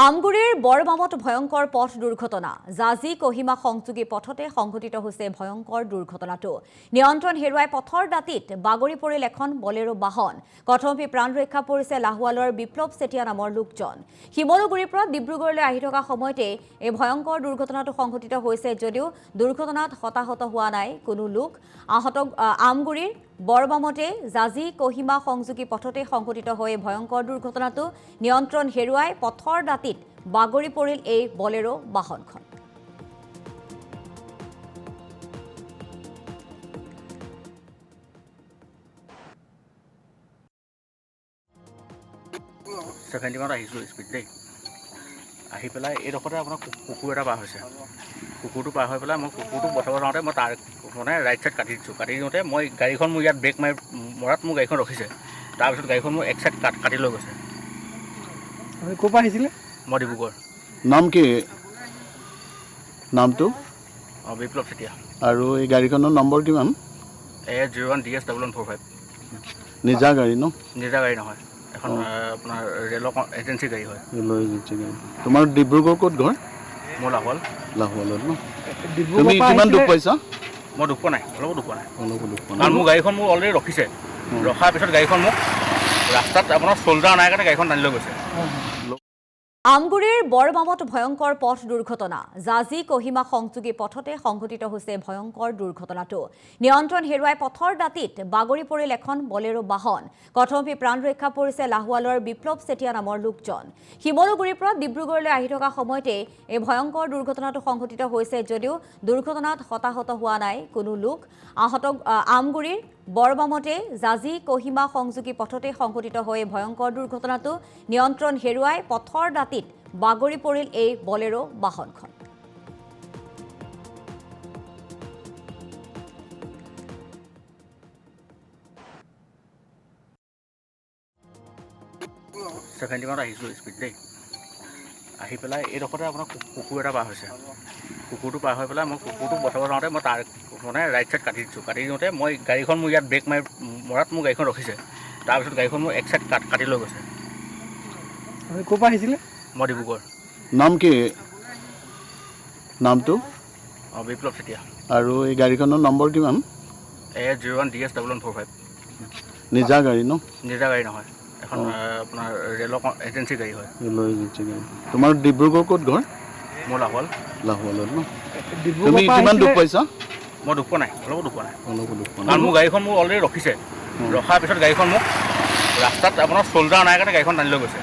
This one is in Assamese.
আমগুৰিৰ বৰমামত ভয়ংকৰ পথ দুৰ্ঘটনা জাজি কহিমা সংযোগী পথতে সংঘটিত হৈছে ভয়ংকৰ দুৰ্ঘটনাটো নিয়ন্ত্ৰণ হেৰুৱাই পথৰ দাঁতিত বাগৰি পৰিল এখন বলেৰো বাহন কথমপি প্ৰাণ ৰক্ষা পৰিছে লাহোৱালৰ বিপ্লৱ চেতিয়া নামৰ লোকজন হিমলগুৰিৰ পৰা ডিব্ৰুগড়লৈ আহি থকা সময়তে এই ভয়ংকৰ দুৰ্ঘটনাটো সংঘটিত হৈছে যদিও দুৰ্ঘটনাত হতাহত হোৱা নাই কোনো লোক আহত আমগুৰিৰ বৰমামতে জাজি কহিমা সংযোগী পথতে সংঘটিত হৈ ভয়ংকৰ দুৰ্ঘটনাটো নিয়ন্ত্ৰণ হেৰুৱাই পথৰ দাঁতিত বাগৰি পৰিল এই বলেৰো বাহনখন সেভেন্টিমান আহিছোঁ স্পীড দেই আহি পেলাই এইডোখৰতে আপোনাৰ কুকুৰ এটা পাৰ হৈছে কুকুৰটো পাৰ হৈ পেলাই মই কুকুৰটো বচাব যাওঁতে মই তাৰ মানে ৰাইট ছাইড কাটি দিছোঁ কাটি দিওঁতে মই গাড়ীখন মোৰ ইয়াত ব্ৰেক মৰাত মোৰ গাড়ীখন ৰখিছে তাৰপিছত গাড়ীখন মোৰ এক ছাইড কাটি লৈ গৈছে ক'ৰ পৰা আহিছিলে মই ডিব্ৰুগড় নাম কি নামটো অঁ বিপ্লৱ চেতিয়া আৰু এই গাড়ীখনৰ নম্বৰ কিমান A01 DS1145 নিজা গাড়ী ন নিজা গাড়ী নহয় এখন আপোনাৰ ৰেলৰ এজেঞ্চি গাড়ী হয় ৰেলৰ এজেঞ্চি গাড়ী তোমাৰ ডিব্ৰুগড় ক'ত ঘৰ মোৰ লাহোৱালত ন তুমি কিমান দুখ পাইছা মই দুখ পোৱা নাই অলপো দুখ পোৱা নাই নাই কাৰণ মোৰ গাড়ীখন মোৰ অলৰেডি ৰখিছে ৰখাৰ পিছত গাড়ীখন মোক ৰাস্তাত আপোনাৰ চল্ডাৰ নাই কাৰণে গাড়ীখন টানি লৈ গৈছে আমগুৰিৰ বৰমামত ভয়ংকৰ পথ দুৰ্ঘটনা জাজি কহিমা সংযোগী পথতে সংঘটিত হৈছে ভয়ংকৰ দুৰ্ঘটনাটো নিয়ন্ত্ৰণ হেৰুৱাই পথৰ দাঁতিত বাগৰি পৰিল এখন বলেৰো বাহন কথমপি প্ৰাণ ৰক্ষা পৰিছে লাহোৱালৰ বিপ্লৱ চেতিয়া নামৰ লোকজন হিমলগুৰিৰ পৰা ডিব্ৰুগড়লৈ আহি থকা সময়তে এই ভয়ংকৰ দুৰ্ঘটনাটো সংঘটিত হৈছে যদিও দুৰ্ঘটনাত হতাহত হোৱা নাই কোনো লোক আহত আমগুৰিৰ বৰমামতে জাজি কহিমা সংযোগী পথতে সংঘটিত হৈ ভয়ংকৰ দুৰ্ঘটনাটো নিয়ন্ত্ৰণ হেৰুৱাই পথৰ দাঁতিত বাগৰি পৰিল এই বলেৰো বাহনখন সেভেন্টিমান আহিছোঁ স্পীড দেই আহি পেলাই এইডোখৰতে আপোনাৰ কুকুৰ এটা পাৰ হৈছে কুকুৰটো পাৰ হৈ পেলাই মই কুকুৰটো বচাব যাওঁতে মই তাৰ মানে ৰাইট ছাইড কাটি দিছোঁ কাটি দিওঁতে মই গাড়ীখন মোৰ ইয়াত ব্ৰেক মৰাত মোৰ গাড়ীখন ৰখিছে তাৰপিছত গাড়ীখন মোৰ এক ছাইড কাটি লৈ গৈছে ক'ৰ পৰা আহিছিলে মই ডিব্ৰুগড় নাম কি নামটো অঁ বিপ্লৱ চেতিয়া আৰু এই গাড়ীখনৰ নম্বৰ কিমান A01 DS1145 নিজা গাড়ী ন নিজা গাড়ী নহয় এখন আপোনাৰ ৰেলৰ এজেঞ্চি গাড়ী হয় ৰেলৰ এজেঞ্চি গাড়ী তোমাৰ ডিব্ৰুগড় ক'ত ঘৰ মোৰ লাহোৱালত ন তুমি কিমান দুখ পাইছা মই দুখ পোৱা নাই অলপো দুখ পোৱা নাই অলপো দুখ পোৱা কাৰণ মোৰ গাড়ীখন মোৰ অলৰেডি ৰখিছে ৰখাৰ পিছত গাড়ীখন মোক ৰাস্তাত আপোনাৰ চল্ডাৰ নাই কাৰণে গাড়ীখন টানি লৈ গৈছে